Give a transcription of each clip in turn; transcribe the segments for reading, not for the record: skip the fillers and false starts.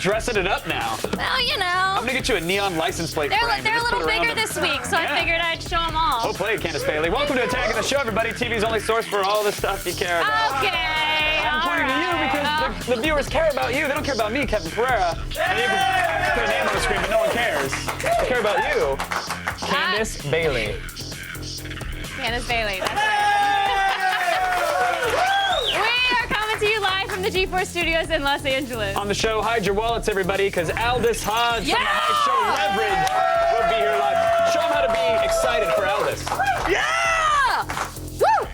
dressing it up now. Well, you know. I'm gonna get you a neon license plate frame. They're a little bigger this week, so I figured I'd show them all. Well played, Candace Bailey. Welcome to Attack of the Show, everybody. TV's only source for all the stuff you care about. Okay. I'm pointing to you because the viewers care about you. They don't care about me, Kevin Pereira. And you can put a name on the screen, but no one cares. They care about you, Candace Bailey. Candace Bailey. That's right. We are coming to you live from the G4 studios in Los Angeles. On the show, hide your wallets, everybody, because Aldous Hodge from the High Show Leverage will be here live. Show them how to be excited for Aldous. Yeah! Woo!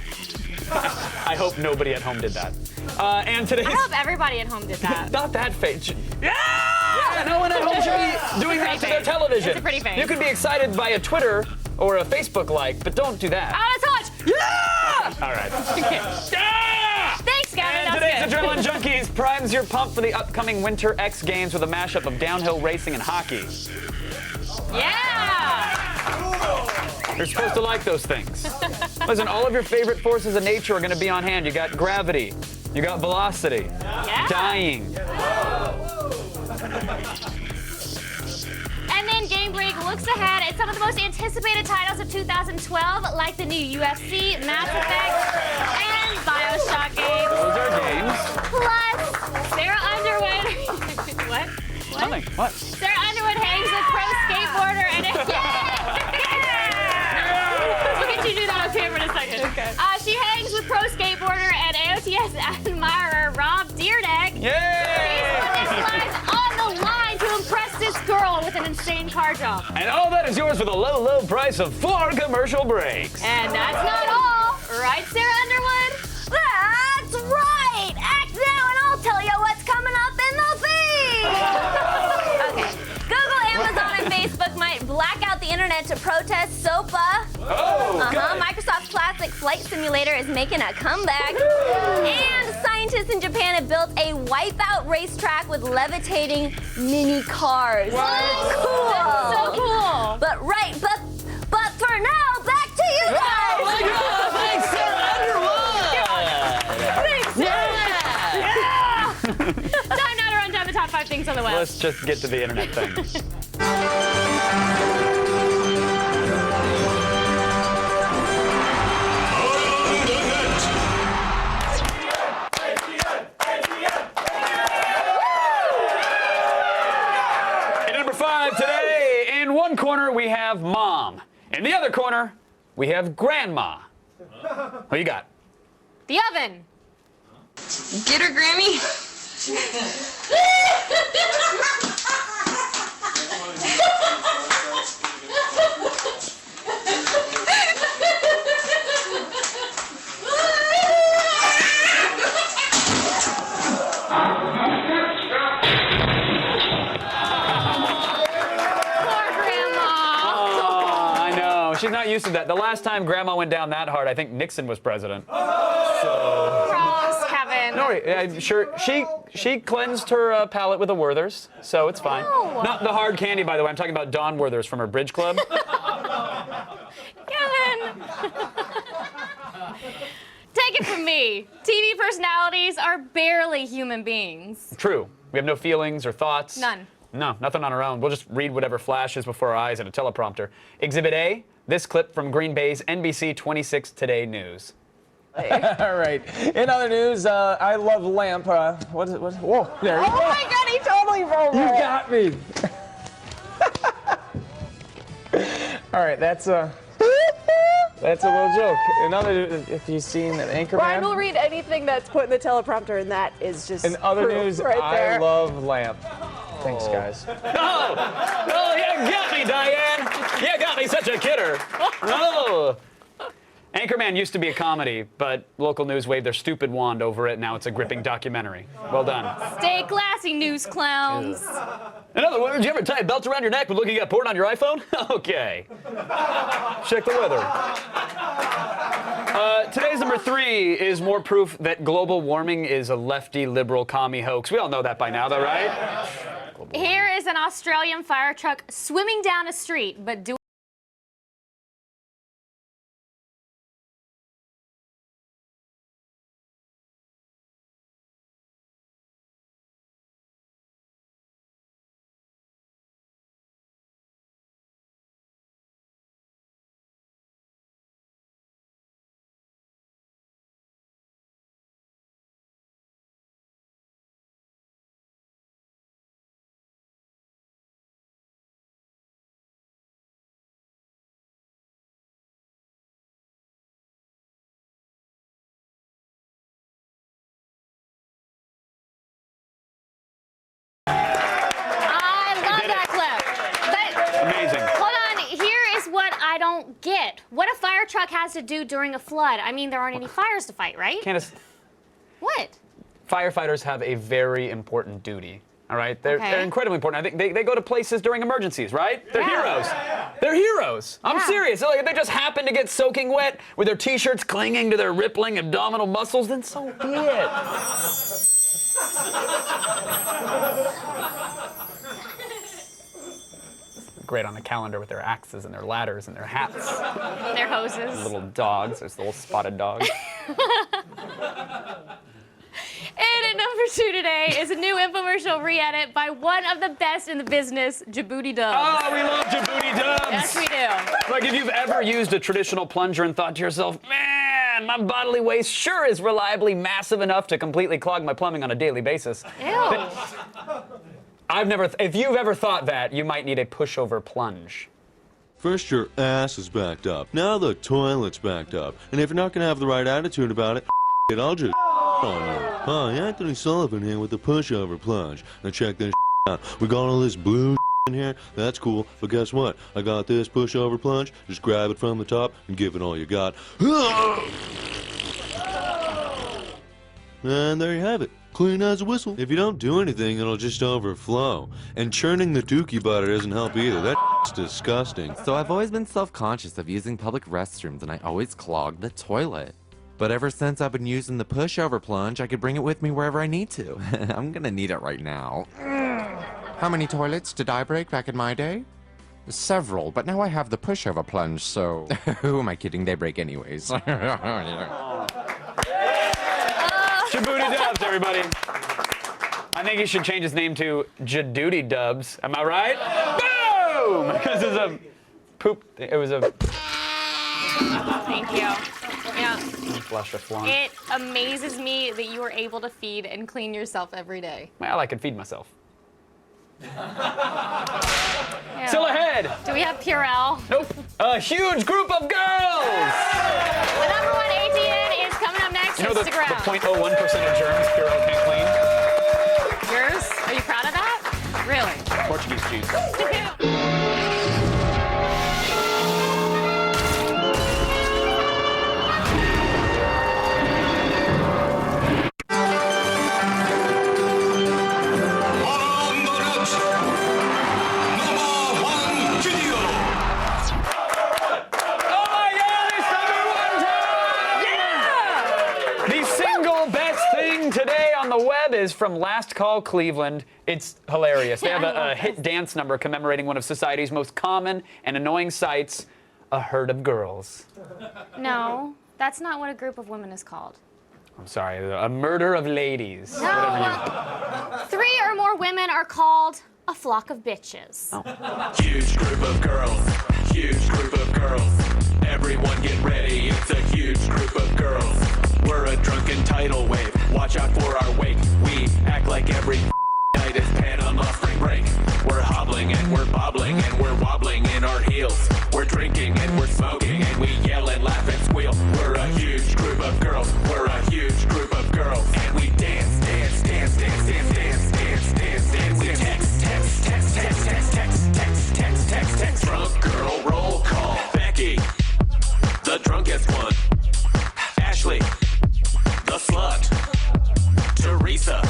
I hope nobody at home did that. And today, I hope everybody at home did that. not that face. Yeah! Yeah, no one at home should be doing that to their television. It's a pretty face. You could be excited by a Twitter or a Facebook like, but don't do that. Aldous Hodge! Yeah! All right. Okay. Yeah! Thanks, Gavin. And That's today's good. Adrenaline Junkies primes your pump for the upcoming Winter X Games with a mashup of downhill racing and hockey. Yeah! You're supposed to like those things. Listen, all of your favorite forces of nature are going to be on hand. You got gravity, you got velocity, dying. And then Game Break looks ahead at some of the most anticipated titles of 2012, like the new UFC, Mass Effect, and Bioshock games. Those are games. Plus, Sarah Underwood. What? Nothing. What? Sarah Underwood hangs with pro skateboarder and We'll get you to do that on camera in a second. Okay. She hangs with pro skateboarder and AOTS admirer Rob Dyrdek. Yay! He's put his life on the line to impress this girl with an insane car jump. And all that is yours for the low, low price of 4 commercial breaks. And that's not all. Right, Sarah Underwood? That's right! Act now and I'll tell you what's coming up in the feed! Okay. Google, Amazon, and Facebook might black out the internet to protest SOPA. Microsoft's classic flight simulator is making a comeback. And scientists in Japan have built a wipeout racetrack with levitating mini cars. Cool. That's so cool. But for now, back to you guys! Thanks, Sarah Underwood! Thanks, Sarah. Time now to run down the top 5 things on the web. Let's just get to the internet thing. And number 5 today, in one corner we have Mom. In the other corner, we have Grandma. Who you got? The oven. Get her, Grammy. Poor Grandma. Oh, I know. She's not used to that. The last time Grandma went down that hard, I think Nixon was president. Gross, Kevin. No, I'm sure she cleansed her palate with a Werther's, so it's fine. No. Not the hard candy, by the way. I'm talking about Dawn Werther's from her bridge club. Kevin. Take it from me. TV personalities are barely human beings. True. We have no feelings or thoughts. None. No, nothing on our own. We'll just read whatever flashes before our eyes in a teleprompter. Exhibit A, this clip from Green Bay's NBC 26 Today News. All right. In other news, I love lamp. What is it? Whoa, there you go. Oh my god, he totally rolled You it. got me. All right, that's a little joke. In other, if you've seen Brian Anchorman. will read anything that's put in the teleprompter, and that is just In other proof news, right I there. love lamp. Thanks, guys. Oh, you got me, Diane. You got me such a kidder. Oh. Anchorman used to be a comedy, but local news waved their stupid wand over it. Now it's a gripping documentary. Well done. Stay classy, news clowns. In other words, you ever tie a belt around your neck but look you got porn on your iPhone? Okay. Check the weather. Today's number 3 is more proof that global warming is a lefty, liberal, commie hoax. We all know that by now, though, right? Here is an Australian fire truck swimming down a street, but doing what a fire truck has to do during a flood. I mean, there aren't any fires to fight, right? Candace, What? firefighters have a very important duty. All right, they're Okay. incredibly important. I think they go to places during emergencies, right? They're Yeah. heroes. They're heroes. I'm Yeah. serious. Like, if they just happen to get soaking wet with their t-shirts clinging to their rippling abdominal muscles, then so be it. Great on the calendar with their axes and their ladders and their hats. Their hoses. Little dogs. There's the little spotted dogs. And at number 2 today is a new infomercial re-edit by one of the best in the business, Djibouti Dubs. Oh, we love Djibouti Dubs. Yes, we do. Like, if you've ever used a traditional plunger and thought to yourself, man, my bodily waste sure is reliably massive enough to completely clog my plumbing on a daily basis. Ew. If you've ever thought that, you might need a pushover plunge. First your ass is backed up, now the toilet's backed up. And if you're not gonna have the right attitude about it, I'll just on you. Hi, Anthony Sullivan here with the pushover plunge. Now check this out. We got all this blue in here, that's cool, but guess what? I got this pushover plunge, just grab it from the top and give it all you got. And there you have it. Clean as a whistle. If you don't do anything, it'll just overflow. And churning the dookie butter doesn't help either. That's disgusting. So I've always been self-conscious of using public restrooms, and I always clog the toilet. But ever since I've been using the pushover plunge, I could bring it with me wherever I need to. I'm gonna need it right now. How many toilets did I break back in my day? Several, but now I have the pushover plunge, so... Who am I kidding? They break anyways. Djibouti Dubs, everybody. I think he should change his name to Djibouti Dubs. Am I right? Boom! Because it's a poop. It was a Thank you. Yeah. flush of flan. It amazes me that you are able to feed and clean yourself every day. Well, I can feed myself. Yeah. Still ahead. Do we have Purell? Nope. A huge group of girls. The number 1 ATN is coming up next. You know the Stick around. 0.01% of germs Purell can't clean? Yours? Are you proud of that? Really? Portuguese cheese. Oh my God, it's number 1 time! Yeah! The single best thing today on the web is from Last Call Cleveland. It's hilarious. They have a hit dance number commemorating one of society's most common and annoying sights, a herd of girls. No, that's not what a group of women is called. I'm sorry, a murder of ladies. No. 3 or more women are called a flock of bitches. Huge group of girls, huge group of girls. Everyone get ready, it's a huge group of girls. We're a drunken tidal wave, watch out for our wake. We act like every night is Panama spring break. We're hobbling and we're bobbling and we're wobbling in our heels. We're drinking and we're smoking and we yell and laugh and squeal. We're a huge group of girls, we're a huge group of girls. And we dance, dance, dance, dance, dance, dance, dance, dance, dance. We text, text, text, text, text, text, text, text, text, text. Drunk girl roll call. Becky, the drunkest one. Ashley, the slut. Teresa,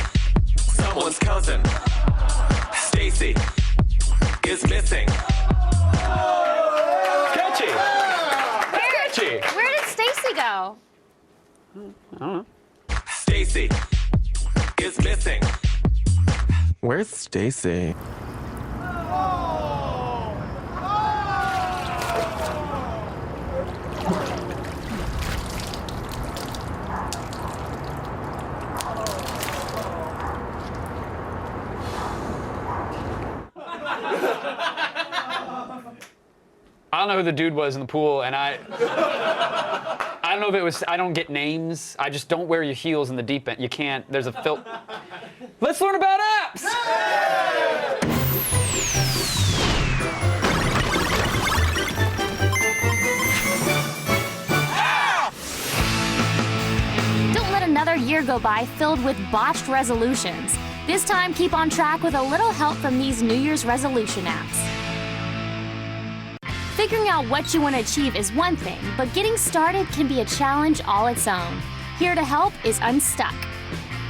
someone's cousin. Stacy is missing. Sketchy. Sketchy. Where did Stacy go? Stacy is missing. Where's Stacy? I don't know who the dude was in the pool, and I don't know if it was, I don't get names. I just don't wear your heels in the deep end. You can't, there's a Let's learn about apps! Don't let another year go by filled with botched resolutions. This time, keep on track with a little help from these New Year's resolution apps. Figuring out what you want to achieve is one thing, but getting started can be a challenge all its own. Here to help is Unstuck.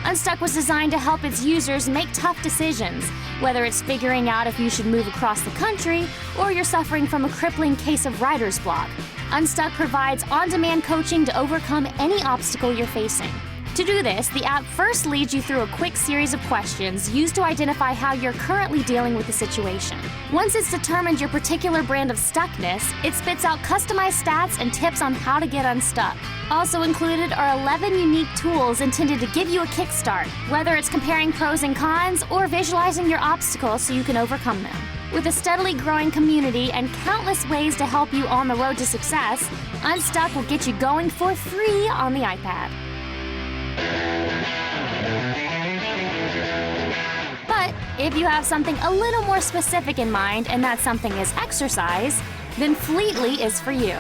Unstuck was designed to help its users make tough decisions, whether it's figuring out if you should move across the country or you're suffering from a crippling case of writer's block. Unstuck provides on-demand coaching to overcome any obstacle you're facing. To do this, the app first leads you through a quick series of questions used to identify how you're currently dealing with the situation. Once it's determined your particular brand of stuckness, it spits out customized stats and tips on how to get unstuck. Also included are 11 unique tools intended to give you a kickstart, whether it's comparing pros and cons or visualizing your obstacles so you can overcome them. With a steadily growing community and countless ways to help you on the road to success, Unstuck will get you going for free on the iPad. But if you have something a little more specific in mind, and that something is exercise, then Fleetly is for you.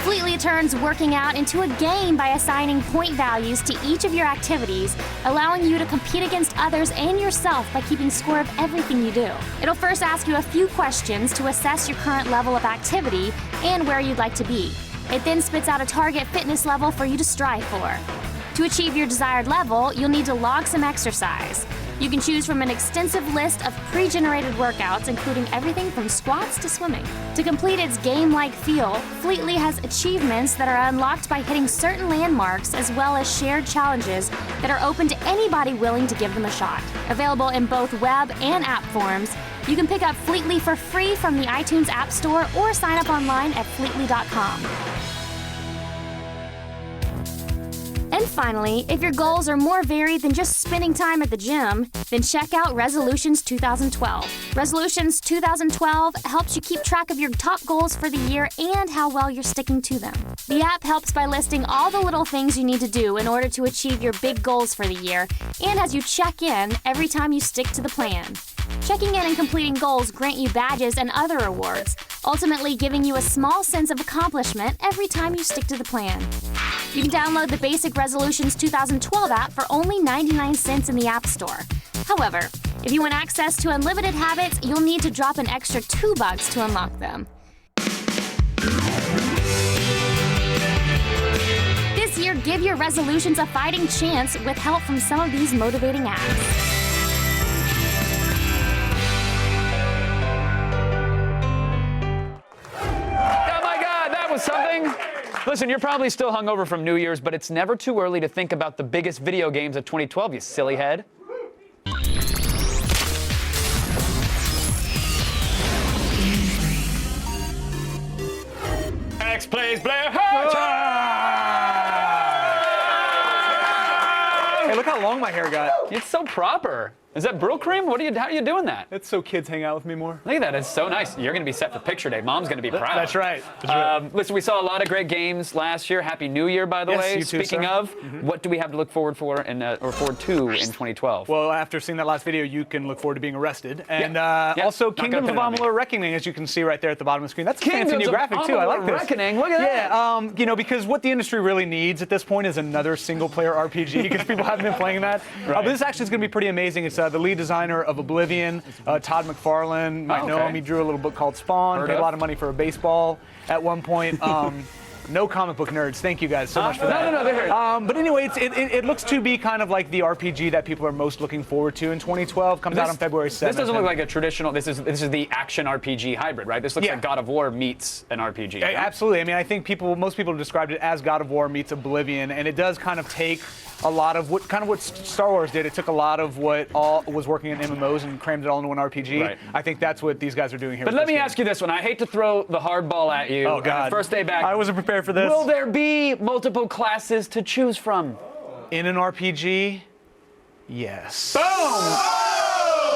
Fleetly turns working out into a game by assigning point values to each of your activities, allowing you to compete against others and yourself by keeping score of everything you do. It'll first ask you a few questions to assess your current level of activity and where you'd like to be. It then spits out a target fitness level for you to strive for. To achieve your desired level, you'll need to log some exercise. You can choose from an extensive list of pre-generated workouts, including everything from squats to swimming. To complete its game-like feel, Fleetly has achievements that are unlocked by hitting certain landmarks, as well as shared challenges that are open to anybody willing to give them a shot. Available in both web and app forms, you can pick up Fleetly for free from the iTunes App Store or sign up online at Fleetly.com. And finally, if your goals are more varied than just spending time at the gym, then check out Resolutions 2012. Resolutions 2012 helps you keep track of your top goals for the year and how well you're sticking to them. The app helps by listing all the little things you need to do in order to achieve your big goals for the year, and has you check in every time you stick to the plan. Checking in and completing goals grant you badges and other rewards, ultimately giving you a small sense of accomplishment every time you stick to the plan. You can download the basic Resolutions 2012 app for only 99 cents in the App Store. However, if you want access to unlimited habits, you'll need to drop an extra $2 to unlock them. This year, give your resolutions a fighting chance with help from some of these motivating apps. Something. Listen, you're probably still hungover from New Year's, but it's never too early to think about the biggest video games of 2012, you silly head. X plays Blair Hutch. Hey, look how long my hair got. It's so proper. Is that Brylcreem? How are you doing that? It's so kids hang out with me more. Look at that. It's so nice. You're going to be set for picture day. Mom's going to be proud. That's right. Listen, we saw a lot of great games last year. Happy New Year, by the way. You too, Speaking sir. of, what do we have to look forward to in 2012? Well, after seeing that last video, you can look forward to being arrested. And Yeah, also not gonna Kingdoms pin of it on me. Amalur Reckoning, as you can see right there at the bottom of the screen. That's a fancy Kingdoms new of graphic, too. I like Amalur this. Reckoning. Look at that. Yeah, because what the industry really needs at this point is another single-player RPG, because people haven't been playing that. Right. But this actually is going to be pretty amazing. It's the lead designer of Oblivion, Todd McFarlane. Might know him. He drew a little book called Spawn. Paid a lot of money for a baseball at one point. No comic book nerds. Thank you guys so much for that. No, they're here. But anyway, it looks to be kind of like the RPG that people are most looking forward to in 2012. Comes out on February 7th. This doesn't look like a traditional. This is the action RPG hybrid, right? This looks like God of War meets an RPG. Yeah, absolutely. I mean, I think most people have described it as God of War meets Oblivion, and it does kind of take a lot of what Star Wars did. It took a lot of what all was working in MMOs and crammed it all into one RPG. Right. I think that's what these guys are doing here. But let me ask you this one. I hate to throw the hard ball at you. Oh, God. First day back. I wasn't prepared for this. Will there be multiple classes to choose from? In an RPG? Yes. Boom!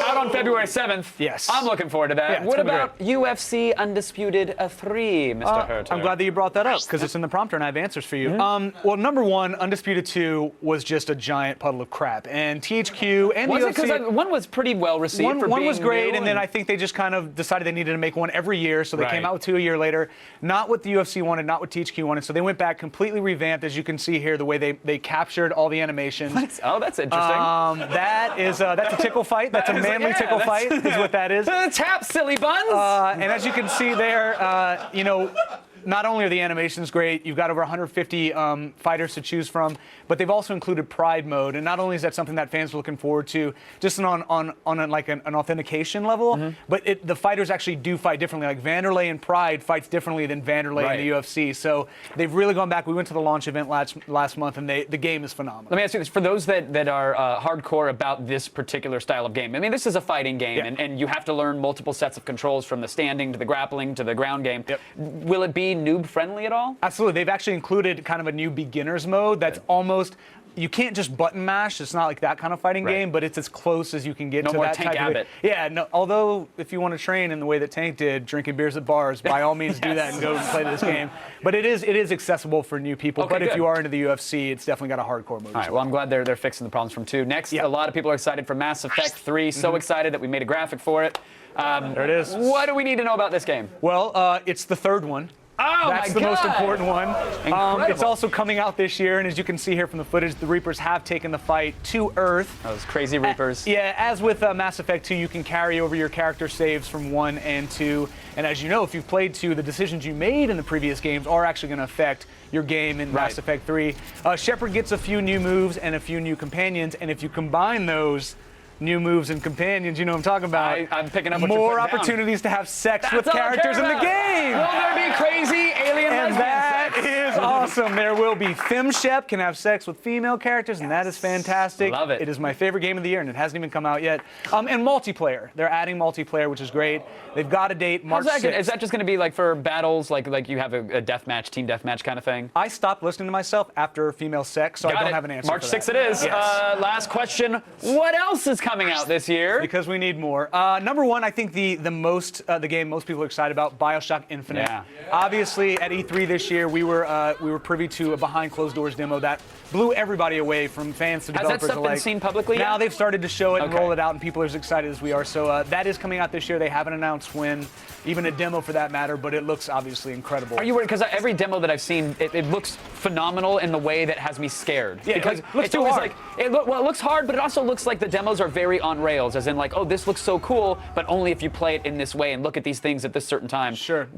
Out on February 7th. Yes. I'm looking forward to that. Yeah, it's What gonna be about UFC Undisputed 3, Mr. Herter? I'm glad that you brought that up, because it's in the prompter and I have answers for you. Well, number one, Undisputed 2 was just a giant puddle of crap. And THQ and Was the it? UFC... Because one was pretty well received One being was great, new and then I think they just kind of decided they needed to make one every year, so they Right. came out with 2 a year later. Not what the UFC wanted, not what THQ wanted, so they went back, completely revamped, as you can see here, the way they captured all the animations. Oh, that's interesting. That's a tickle fight. That's a manly silly tickle fight is what that is. Tap, silly buns. And as you can see there, you know, not only are the animations great, you've got over 150 fighters to choose from, but they've also included Pride mode. And not only is that something that fans are looking forward to, just on an authentication level, but the fighters actually do fight differently. Like Vanderlei in Pride fights differently than Vanderlei in the UFC. So they've really gone back. We went to the launch event last month, and the game is phenomenal. Let me ask you this: for those that are hardcore about this particular style of game, I mean, this is a fighting game, and you have to learn multiple sets of controls from the standing to the grappling to the ground game. Will it be noob friendly at all? Absolutely. They've actually included kind of a new beginner's mode that's almost, you can't just button mash. It's not like that kind of fighting game, but it's as close as you can get No to more that Tank type Abbott. of it. Yeah, no, although if you want to train in the way that Tank did, drinking beers at bars, by all means do that and go and play this game. But it is accessible for new people. Okay, but if good. you are into the UFC, it's definitely got a hardcore mode. All right, well, I'm glad they're fixing the problems from 2. Next, a lot of people are excited for Mass Effect 3. So excited that we made a graphic for it. There it is. What do we need to know about this game? Well, it's the third one. Oh, That's my the most God. important one. Incredible. It's also coming out this year, and as you can see here from the footage, the Reapers have taken the fight to Earth. Those crazy Reapers. Yeah, as with Mass Effect 2, you can carry over your character saves from 1 and 2. And as you know, if you've played 2, the decisions you made in the previous games are actually going to affect your game in Mass Effect 3. Shepard gets a few new moves and a few new companions, and if you combine those new moves and companions, you know what I'm talking about. I'm picking up what you're more putting down. opportunities to have sex with That's all I characters in care the about. game. Will there be crazy alien And lesbian that sex? is awesome. There will be FemShep can have sex with female characters, and that is fantastic. Love it. It is my favorite game of the year, and it hasn't even come out yet. And multiplayer. They're adding multiplayer, which is great. They've got a date, March How's that 6th. is that just going to be like for battles, like you have a deathmatch, team deathmatch kind of thing? I stopped listening to myself after female sex, so I Got don't it. have an answer March for that. 6th it is. Yes. Last question. What else is coming out this year? Because we need more. Number one, I think the game most people are excited about, BioShock Infinite. Yeah. Obviously, at E3 this year, we were privy to a behind closed doors demo that blew everybody away, from fans to Has that developers stuff been alike. seen publicly Now yet? they've started to show it and Okay. roll it out, and people are as excited as we are. So that is coming out this year. They haven't announced when, even a demo for that matter, but it looks obviously incredible. Are you worried? Because every demo that I've seen, it looks phenomenal in the way that has me scared. Yeah, because it looks it's too always hard. like it looks hard, but it also looks like the demos are very on rails, as in like, oh, this looks so cool, but only if you play it in this way and look at these things at this certain time. Sure.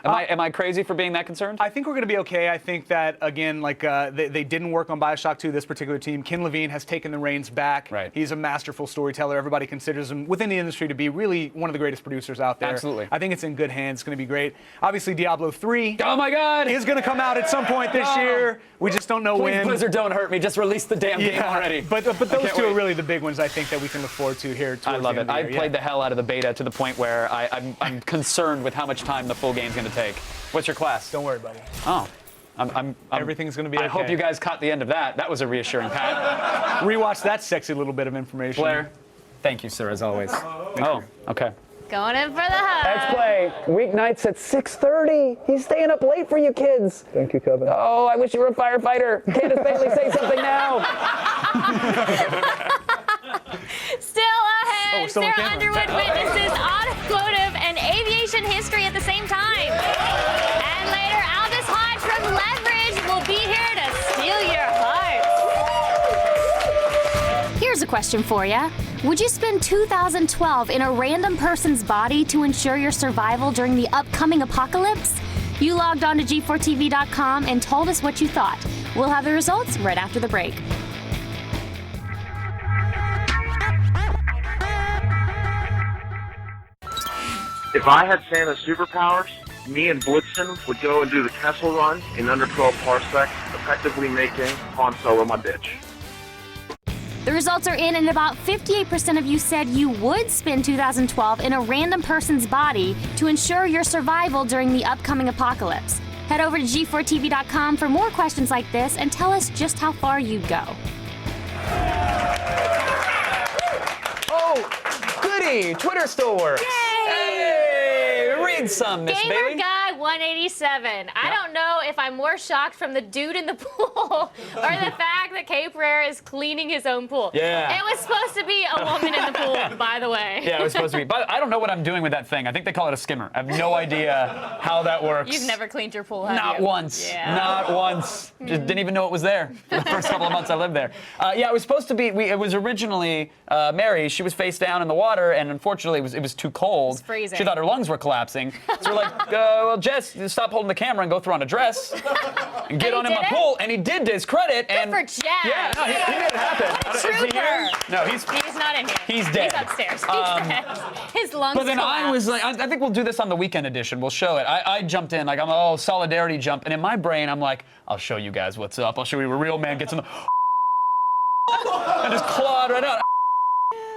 Am I crazy for being that concerned? I think we're going to be okay. I think that, again, like they didn't work on BioShock 2, this particular team. Ken Levine has taken the reins back. Right. He's a masterful storyteller. Everybody considers him within the industry to be really one of the greatest producers out there. Absolutely. I think it's in good hands. It's going to be great. Obviously, Diablo 3 Oh my God! is going to come out at some point this year. We just don't know Please, when. Blizzard, don't hurt me. Just release the damn game already. But those can't two are wait. really the big ones I think that we can look forward to here. I love it. I I've played the hell out of the beta to the point where I'm concerned with how much time the full game's going to take. What's your class? Don't worry, buddy. Oh. I'm Everything's going to be okay. I hope you guys caught the end of that. That was a reassuring pat. Rewatch that sexy little bit of information. Blair, thank you, sir, as always. Oh, okay. Going in for the hug. Let's play weeknights at 6:30. He's staying up late for you kids. Thank you, Kevin. Oh, I wish you were a firefighter. Candace Bailey, say something now. Still ahead, still on Sarah camera. Underwood witnesses automotive and aviation history at the same time. And later, Aldous Hodge from Leverage will be here to steal your heart. Here's a question for you. Would you spend 2012 in a random person's body to ensure your survival during the upcoming apocalypse? You logged on to G4TV.com and told us what you thought. We'll have the results right after the break. If I had Santa's superpowers, me and Blitzen would go and do the Kessel Run in under 12 parsecs, effectively making Han Solo my bitch. The results are in, and about 58% of you said you would spend 2012 in a random person's body to ensure your survival during the upcoming apocalypse. Head over to G4TV.com for more questions like this and tell us just how far you'd go. Oh, goody! Twitter store. Hey! need some, Miss Gamer Bailey. Guy 187. I don't know if I'm more shocked from the dude in the pool or the fact that Cape Rare is cleaning his own pool. Yeah. It was supposed to be a woman in the pool, by the way. Yeah, it was supposed to be. But I don't know what I'm doing with that thing. I think they call it a skimmer. I have no idea how that works. You've never cleaned your pool, have Not you? once. Yeah. Not once. Just didn't even know it was there for the first couple of months I lived there. Yeah, it was supposed to be. It was originally Mary. She was face down in the water, and unfortunately, it was too cold. It's freezing. She thought her lungs were collapsing. So we're like, well, Jess, stop holding the camera and go throw on a dress and get on in my pool. And he did, to his credit. Good And for Jess. yeah, no, he made it happen. What a Is he trooper. here? No, he's not in here. He's dead. He's upstairs. He's dead. His lungs But then I was like, I think we'll do this on the weekend edition. We'll show it. I jumped in, like, I'm a solidarity jump. And in my brain, I'm like, I'll show you guys what's up. I'll show you a real man gets in the and just clawed right out.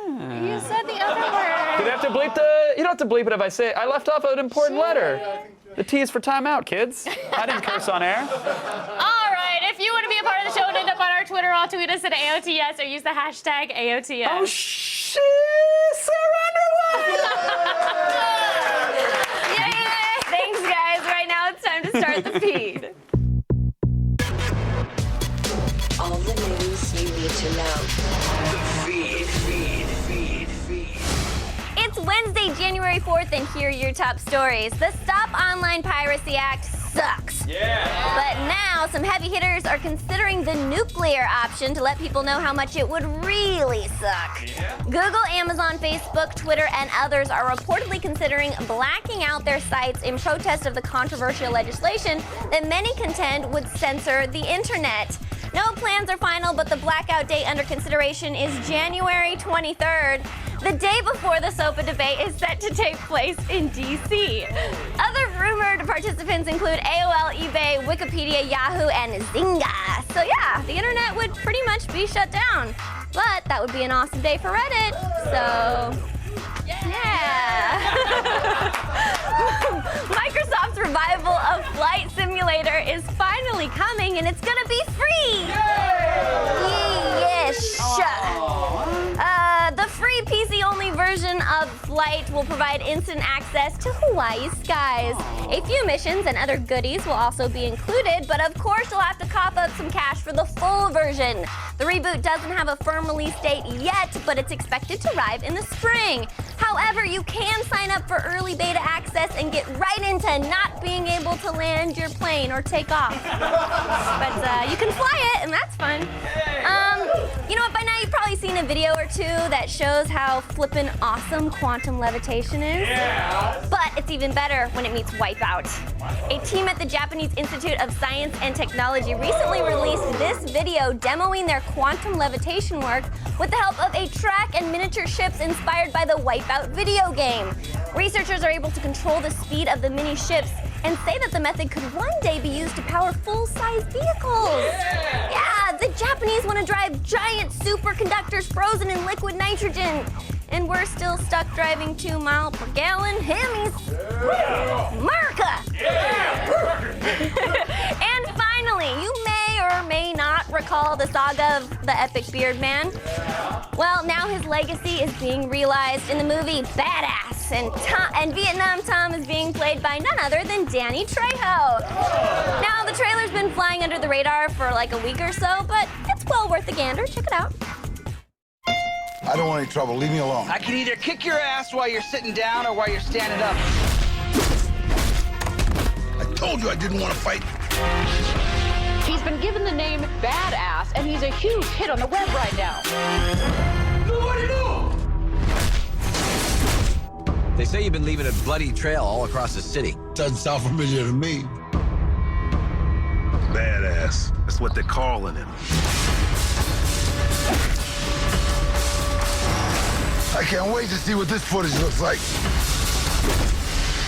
You said the other word. Do they have to bleep the? You don't have to bleep it if I say it. I left off an important letter. The T is for timeout, kids. I didn't curse on air. All right, if you want to be a part of the show and end up on our Twitter, I'll tweet us at AOTS or use the hashtag AOTS. Oh, shit, Sarah Yay! Thanks, guys. Right now it's time to start the feed. All the news you need to know. The feed. It's Wednesday, January 4th, and here are your top stories. The Stop Online Piracy Act sucks. Yeah. But now some heavy hitters are considering the nuclear option to let people know how much it would really suck. Yeah. Google, Amazon, Facebook, Twitter, and others are reportedly considering blacking out their sites in protest of the controversial legislation that many contend would censor the internet. No plans are final, but the blackout date under consideration is January 23rd, the day before the SOPA debate is set to take place in D.C. Other rumored participants include AOL, eBay, Wikipedia, Yahoo, and Zynga. So yeah, the internet would pretty much be shut down. But that would be an awesome day for Reddit, so yeah. Microsoft's revival of Flight Simulator is finally coming, and it's gonna be free. Yes. The free PC-only version of Flight will provide instant access to Hawaii skies. A few missions and other goodies will also be included, but of course you'll have to cough up some cash for the full version. The reboot doesn't have a firm release date yet, but it's expected to arrive in the spring. However, you can sign up for early beta access and get right into not being able to land your plane or take off. But you can fly it, and that's fun. You know what, by now you've probably seen a video or two that shows how flippin' awesome quantum levitation is. Yeah. But it's even better when it meets Wipeout. A team at the Japanese Institute of Science and Technology recently released this video demoing their quantum levitation work with the help of a track and miniature ships inspired by the Wipeout video game. Researchers are able to control the speed of the mini ships and say that the method could one day be used to power full-size vehicles. Yeah, the Japanese want to drive giant superconductors frozen in liquid nitrogen. And we're still stuck driving 2 miles per gallon Hemis. America! And finally, you may or may not recall the saga of the epic Beard Man. Well, now his legacy is being realized in the movie Badass. And Vietnam Tom is being played by none other than Danny Trejo. Now, the trailer's been flying under the radar for like a week or so, but it's well worth a gander. Check it out. I don't want any trouble. Leave me alone. I can either kick your ass while you're sitting down or while you're standing up. I told you I didn't want to fight. He's been given the name Badass, and he's a huge hit on the web right now. Nobody knew! They say you've been leaving a bloody trail all across the city. Doesn't sound familiar to me. Badass. That's what they're calling him. I can't wait to see what this footage looks like.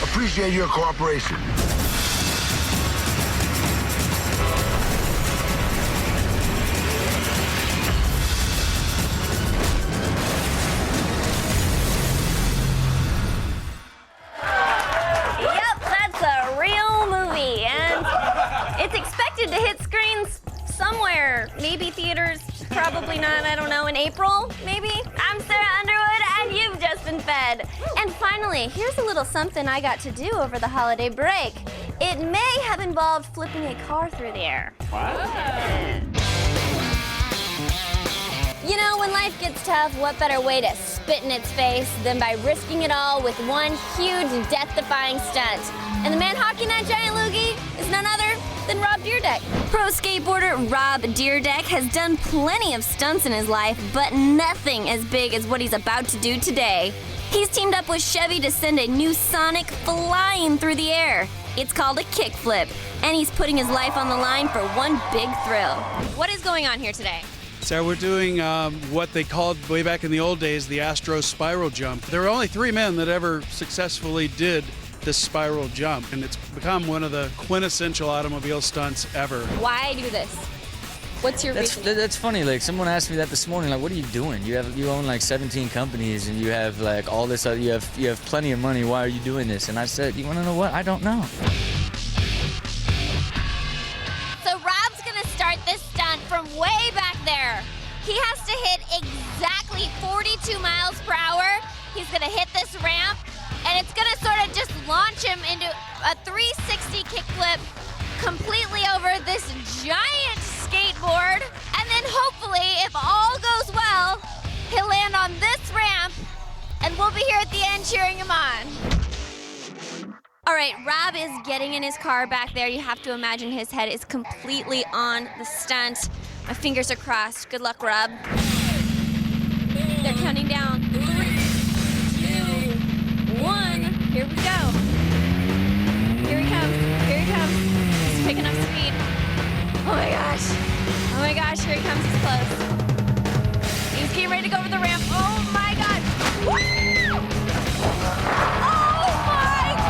Appreciate your cooperation. Yep, that's a real movie, and it's expected to hit screens somewhere. Maybe theaters, probably not, I don't know, in April, maybe? I'm Sarah Underwood, and you've just relaxed and fed. And finally, here's a little something I got to do over the holiday break. It may have involved flipping a car through the air. You know, when life gets tough, what better way to spit in its face than by risking it all with one huge, death-defying stunt? And the man hawking that giant loogie is none other than Rob Dyrdek. Pro skateboarder Rob Dyrdek has done plenty of stunts in his life, but nothing as big as what he's about to do today. He's teamed up with Chevy to send a new Sonic flying through the air. It's called a kickflip, and he's putting his life on the line for one big thrill. What is going on here today? So we're doing what they called way back in the old days the Astro Spiral Jump. There were only 3 men that ever successfully did this spiral jump, and it's become one of the quintessential automobile stunts ever. Why do this? What's your reason? That's funny. Like, someone asked me that this morning. Like, what are you doing? You own like 17 companies, and you have like all this. You have plenty of money. Why are you doing this? And I said, you want to know what? I don't know. So Rob's gonna start this stunt from way back there. He has to hit exactly 42 miles per hour. He's gonna hit this ramp, and it's gonna sort of just launch him into a 360 kickflip completely over this giant skateboard. And then hopefully, if all goes well, he'll land on this ramp, and we'll be here at the end cheering him on. All right, Rob is getting in his car back there. You have to imagine his head is completely on the stunt. My fingers are crossed. Good luck, Rob. They're counting down. 3, 2, 1. Here we go. Here he comes. Here he comes. He's picking up speed. Oh my gosh. Oh my gosh, here he comes. He's close. He's getting ready to go over the ramp. Oh my God. Woo! Oh my God.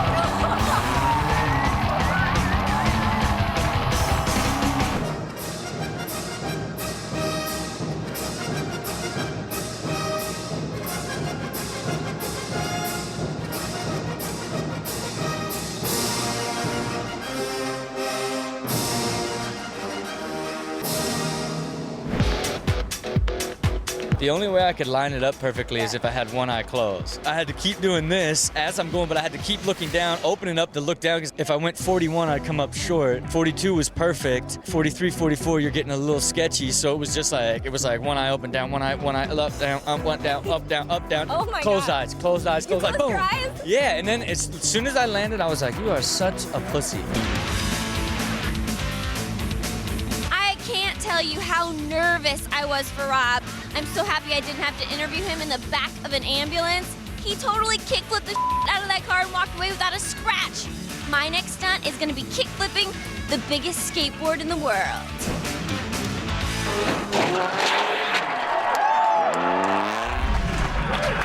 The only way I could line it up perfectly is if I had one eye closed. I had to keep doing this as I'm going, but I had to keep looking down, opening up to look down, because if I went 41, I'd come up short. 42 was perfect. 43, 44, you're getting a little sketchy, so it was just like, one eye open, down, one eye, up, down, one down, up, down. Oh my closed God. eyes, closed eyes, closed eyes, boom. Your eyes? Yeah, and then as soon as I landed, I was like, you are such a pussy. I can't tell you how nervous I was for Rob. I'm so happy I didn't have to interview him in the back of an ambulance. He totally kickflipped the out of that car and walked away without a scratch. My next stunt is gonna be kickflipping the biggest skateboard in the world.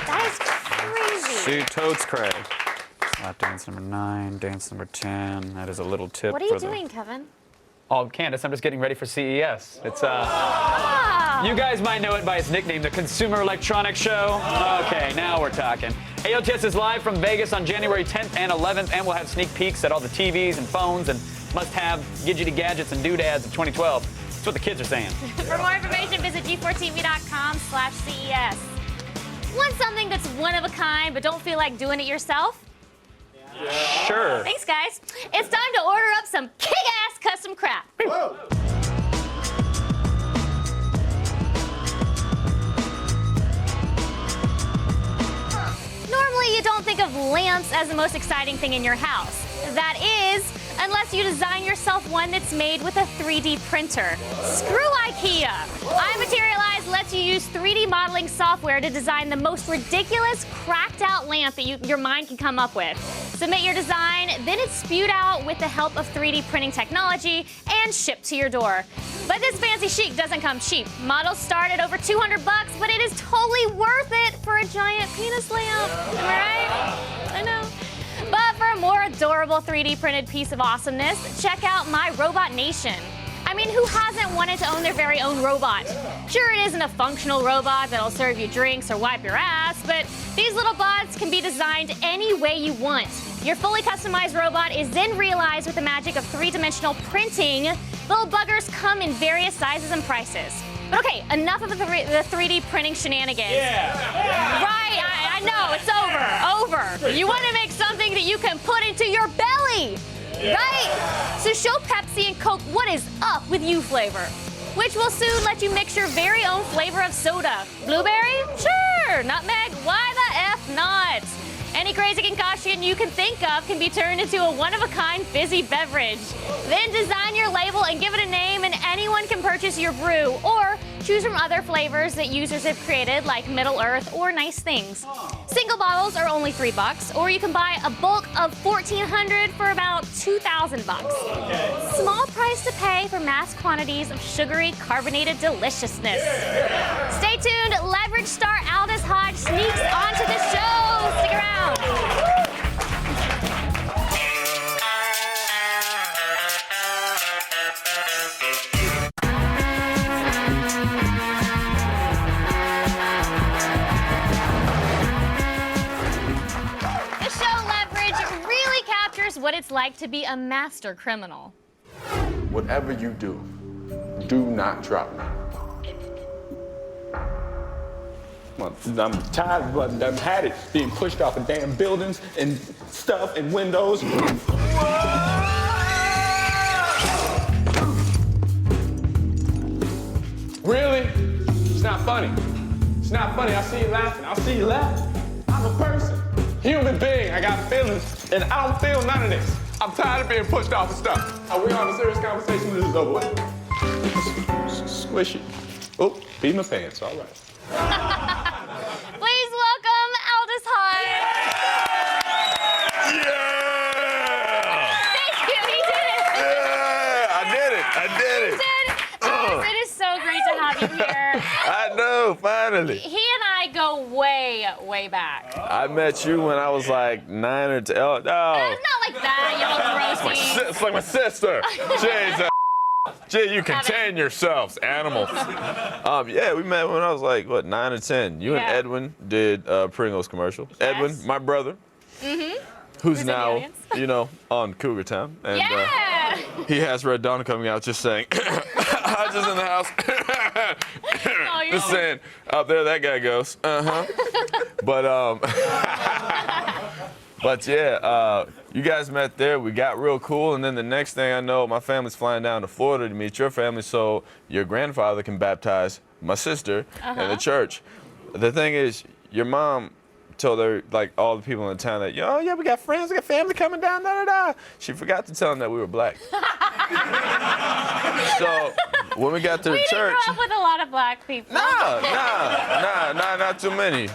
That is crazy. Sue totes Craig. Lap dance number 9, dance number 10. That is a little tip. What are you doing, Kevin? Oh, Candace, I'm just getting ready for CES. It's you guys might know it by its nickname, the Consumer Electronics Show. Okay, now we're talking. AOTS is live from Vegas on January 10th and 11th, and we'll have sneak peeks at all the TVs and phones and must-have gadgety gadgets and doodads of 2012. That's what the kids are saying. For more information, visit g4tv.com/CES. Want something that's one of a kind, but don't feel like doing it yourself? Sure. Thanks, guys. It's time to order up some kick-ass custom crap. Whoa. Normally, you don't think of lamps as the most exciting thing in your house. That is, unless you design yourself one that's made with a 3D printer. Screw IKEA. iMaterialize lets you use 3D modeling software to design the most ridiculous, cracked out lamp that your mind can come up with. Submit your design, then it's spewed out with the help of 3D printing technology and shipped to your door. But this fancy chic doesn't come cheap. Models start at over $200, but it is totally worth it for a giant penis lamp. Am I right? I know. But for a more adorable 3D printed piece of awesomeness, check out My Robot Nation. I mean, who hasn't wanted to own their very own robot? Sure, it isn't a functional robot that'll serve you drinks or wipe your ass, but these little bots can be designed any way you want. Your fully customized robot is then realized with the magic of three-dimensional printing. Little buggers come in various sizes and prices. But okay, enough of the 3D printing shenanigans. Yeah. Right, I No, it's over. You want to make something that you can put into your belly, right? So show Pepsi and Coke what is up with you flavor, which will soon let you mix your very own flavor of soda. Blueberry? Sure. Nutmeg? Why the F not? Any crazy concoction you can think of can be turned into a one-of-a-kind fizzy beverage. Then design your label and give it a name, and anyone can purchase your brew, or choose from other flavors that users have created, like Middle Earth or Nice Things. Single bottles are only $3, or you can buy a bulk of 1,400 for about $2,000. Small price to pay for mass quantities of sugary, carbonated deliciousness. Stay tuned. Leverage star Aldous Hodge sneaks onto the show. Stick around. The show Leverage really captures what it's like to be a master criminal. Whatever you do, do not drop me. I'm tired, but I've had it being pushed off of damn buildings and stuff and windows. Really? It's not funny. It's not funny. I see you laughing. I see you laughing. I'm a person, human being. I got feelings, and I don't feel none of this. I'm tired of being pushed off of stuff. Are we on a serious conversation? This is over with. Squish it. Oh, pee my pants. All right. Please welcome Aldous Hodge. Yeah! Thank you, he did it. Yeah, I did it. He did. Aldous, it is so great to have you here. I know, finally. He and I go way, way back. I met you when I was like 9 or 10. Oh, no. Not like that, you little grossy. It's like my sister. Jeez, Gee, you contain yourselves, animals. Yeah, we met when I was like, what, 9 or 10. You and Edwin did a Pringles commercial. Yes. Edwin, my brother, who's now, you know, on Cougar Town. And he has Red Dawn coming out just saying, Hodge is in the house. Just saying, up there that guy goes. But yeah, you guys met there. We got real cool, and then the next thing I know, my family's flying down to Florida to meet your family so your grandfather can baptize my sister in the church. The thing is, your mom told her, like, all the people in the town that, oh yeah, we got friends, we got family coming down, da-da-da. She forgot to tell them that we were black. So when we got to the church, we didn't grow up with a lot of black people. Not too many.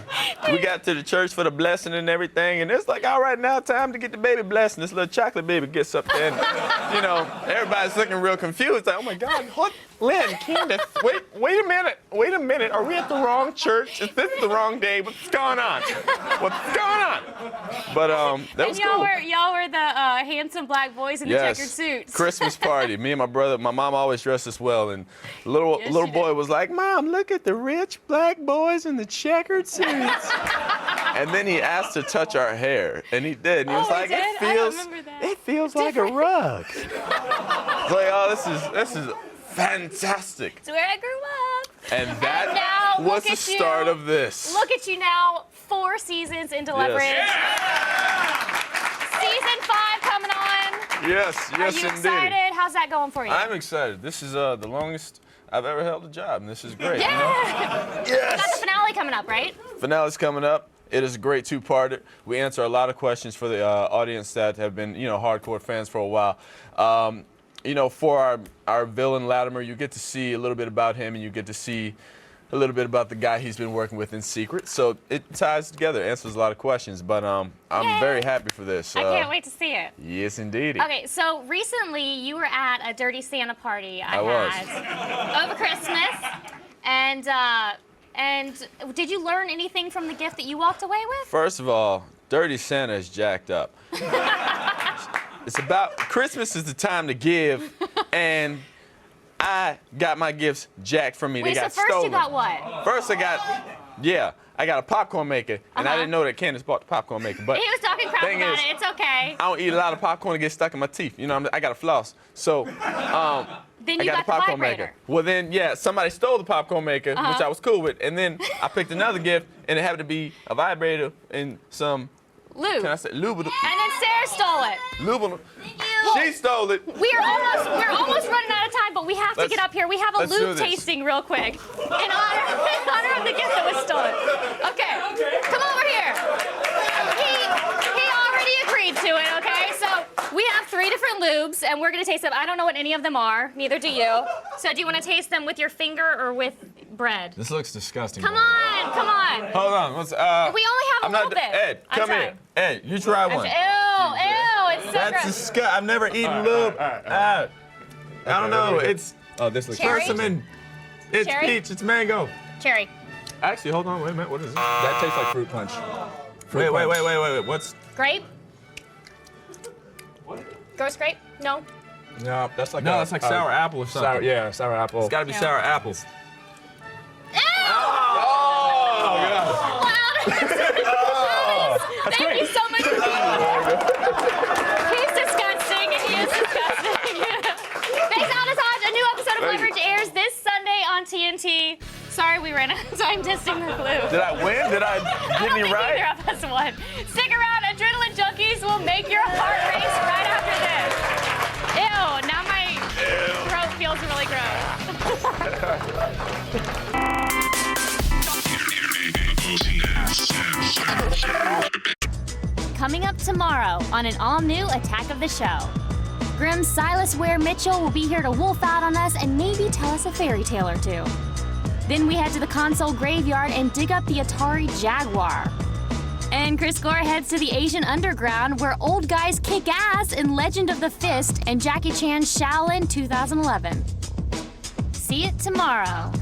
We got to the church for the blessing and everything, and it's like, all right, now time to get the baby blessed. And this little chocolate baby gets up there, and, you know, everybody's looking real confused. Like, oh my God, what? Lynn, Candace, wait a minute. Are we at the wrong church? Is this the wrong day? What's going on? What's going on? But that was cool. Y'all were the handsome black boys in the checkered suits. Christmas party. Me and my brother, my mom always dressed us well, and little boy was like, Mom, look at the rich black boys in the checkered suits. And then he asked to touch our hair, and he did. And he was like, it feels like a rug. It's like, oh, this is fantastic. It's where I grew up. And that was the start of this. Look at you now, 4 seasons into Leverage. Season 5 coming on. Yes, Are you excited? How's that going for you? I'm excited. This is the longest I've ever held a job, and this is great. Yeah. You know? Yes. You got the finale coming up, right? Finale's coming up. It is a great 2-parter. We answer a lot of questions for the audience that have been, you know, hardcore fans for a while. You know, for our villain Latimer, you get to see a little bit about him, and you get to see a little bit about the guy he's been working with in secret. So it ties together, answers a lot of questions. But I'm very happy for this. I can't wait to see it. Yes, indeed. Okay, so recently you were at a Dirty Santa party I had over Christmas, and did you learn anything from the gift that you walked away with? First of all, Dirty Santa is jacked up. It's about Christmas is the time to give, and I got my gifts jacked from me. Wait, they got so first stolen. you got what? First I got a popcorn maker, and I didn't know that Candace bought the popcorn maker. But he was talking can crap Thing about is, it. It's okay. I don't eat a lot of popcorn to get stuck in my teeth. You know, I got a floss. So, Then I you got got a the popcorn vibrator. maker. Well, then, yeah, somebody stole the popcorn maker, which Uh-huh. I was cool with. And then I picked another gift, and it happened to be a vibrator and some, Lube. can I say, lube? And then Sarah stole it. Lube. She stole it. We're almost running out of time, but we have to Let's- get up here. We have a let's do lube this. tasting real quick in honor of the gift that was stolen. Okay, come over here. He already agreed to it. Okay, so we have 3 different lubes, and we're gonna taste them. I don't know what any of them are. Neither do you. So do you want to taste them with your finger or with bread? This looks disgusting. Come on, come on. Hold on. What's We only have a I'm little not, bit. Ed, I'm come trying. here. Ed, you try one. Ew, it's so That's gross. disgusting. I've never eaten lube. I don't know. It's this looks Cherry? persimmon. It's Cherry? peach. It's mango. Cherry. Actually, hold on. Wait a minute. What is it? That tastes like fruit punch. Wait. What's? Grape? Ghost grape? No. No, that's like No, it's like sour apple or something. Sour apple. It's got to be No. sour apples. Thank you so much for being here. He's disgusting, and he is disgusting. Thanks, Al-Nassaj. A new episode of Thank you. Leverage airs this Sunday on TNT. Sorry we ran out of time testing the glue. Did I win? Did I I get don't any think right? either of us won. Stick around. Adrenaline Junkies will make your heart race right after this. Ew, now my throat feels really gross. Coming up tomorrow on an all-new Attack of the Show. Grim Silas Ware Mitchell will be here to wolf out on us and maybe tell us a fairy tale or two. Then we head to the console graveyard and dig up the Atari Jaguar. And Chris Gore heads to the Asian underground where old guys kick ass in Legend of the Fist and Jackie Chan's Shaolin 2011. See it tomorrow.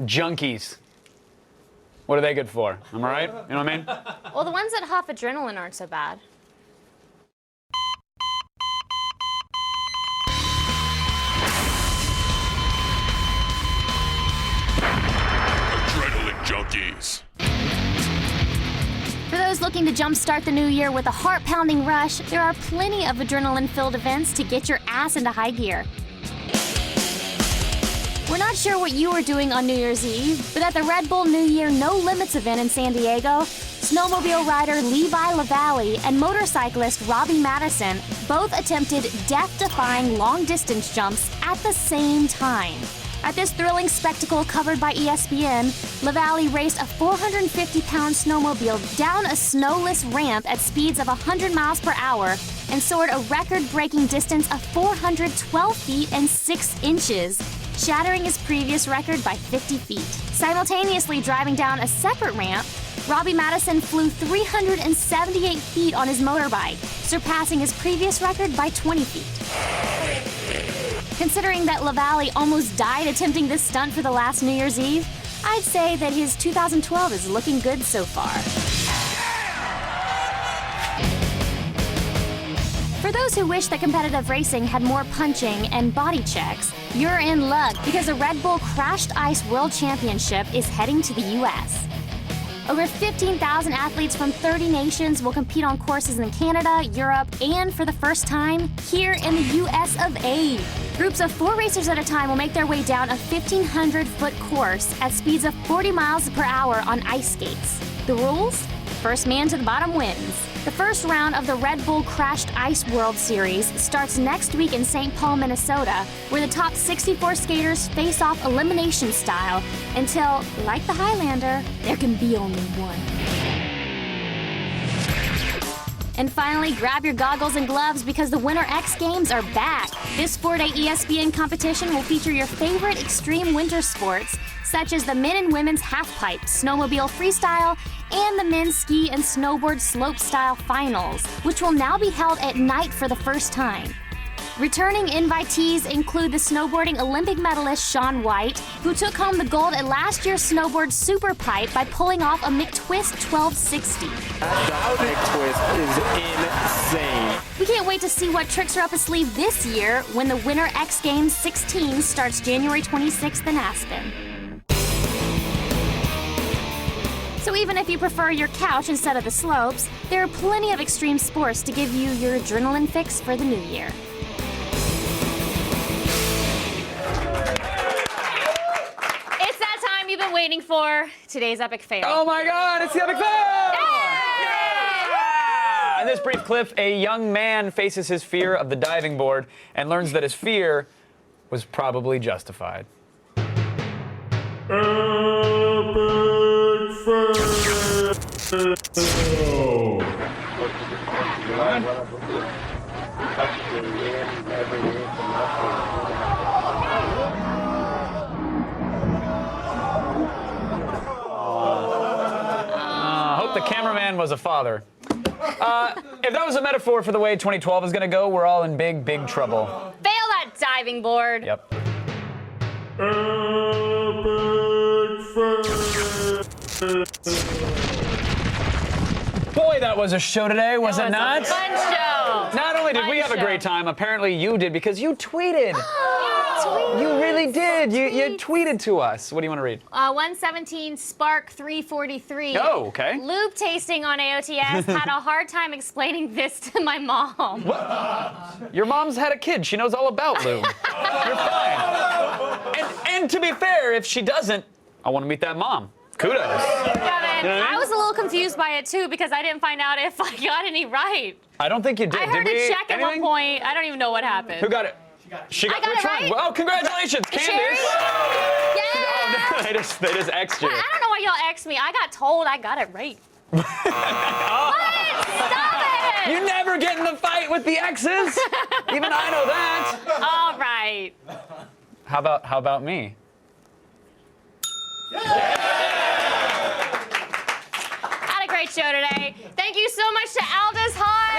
Junkies. What are they good for? Am I right? You know what I mean? Well, the ones that huff adrenaline aren't so bad. Adrenaline Junkies. For those looking to jumpstart the new year with a heart-pounding rush, there are plenty of adrenaline-filled events to get your ass into high gear. We're not sure what you were doing on New Year's Eve, but at the Red Bull New Year No Limits event in San Diego, snowmobile rider Levi LaValle and motorcyclist Robbie Madison both attempted death-defying long-distance jumps at the same time. At this thrilling spectacle covered by ESPN, LaValle raced a 450-pound snowmobile down a snowless ramp at speeds of 100 miles per hour and soared a record-breaking distance of 412 feet and 6 inches, shattering his previous record by 50 feet. Simultaneously driving down a separate ramp, Robbie Madison flew 378 feet on his motorbike, surpassing his previous record by 20 feet. Considering that LaValle almost died attempting this stunt for the last New Year's Eve, I'd say that his 2012 is looking good so far. For those who wish that competitive racing had more punching and body checks, you're in luck because the Red Bull Crashed Ice World Championship is heading to the U.S. Over 15,000 athletes from 30 nations will compete on courses in Canada, Europe, and for the first time, here in the U.S. of A. Groups of 4 racers at a time will make their way down a 1,500-foot course at speeds of 40 miles per hour on ice skates. The rules? First man to the bottom wins. The first round of the Red Bull Crashed Ice World Series starts next week in St. Paul, Minnesota, where the top 64 skaters face off elimination style until, like the Highlander, there can be only one. And finally, grab your goggles and gloves because the Winter X Games are back. This 4-day ESPN competition will feature your favorite extreme winter sports, such as the men and women's halfpipe, snowmobile freestyle, and the men's ski and snowboard slopestyle finals, which will now be held at night for the first time. Returning invitees include the snowboarding Olympic medalist Shaun White, who took home the gold at last year's snowboard superpipe by pulling off a McTwist 1260. That McTwist is insane. We can't wait to see what tricks are up his sleeve this year when the Winter X Games 16 starts January 26th in Aspen. So even if you prefer your couch instead of the slopes, there are plenty of extreme sports to give you your adrenaline fix for the new year. It's that time you've been waiting for. Today's epic fail. Oh my God, it's the epic fail! Yeah! In this brief clip, a young man faces his fear of the diving board and learns that his fear was probably justified. Hope the cameraman was a father. If that was a metaphor for the way 2012 is gonna go, we're all in big, big trouble. Fail that diving board. Yep. Boy, that was a show today, was it not? A fun show. Not only did we have a great time, apparently you did because you tweeted. You really did. You tweeted to us. What do you want to read? 117 Spark 343. Oh, okay. Lube tasting on AOTS had a hard time explaining this to my mom. What? Your mom's had a kid. She knows all about lube. You're fine. And to be fair, if she doesn't, I want to meet that mom. Kudos. I was a little confused by it too because I didn't find out if I got any right. I don't think you did. I heard did a we? check at one point. I don't even know what happened. Who got it? She got I got which it right. one? Oh, congratulations, Candace. Yeah. Oh, no, they just X'd you. Well, I don't know why y'all X'd me. I got told I got it right. What? Stop it! You never get in the fight with the X's. Even I know that. All right. How about me? Had a great show today. Thank you so much to Aldous Hodge.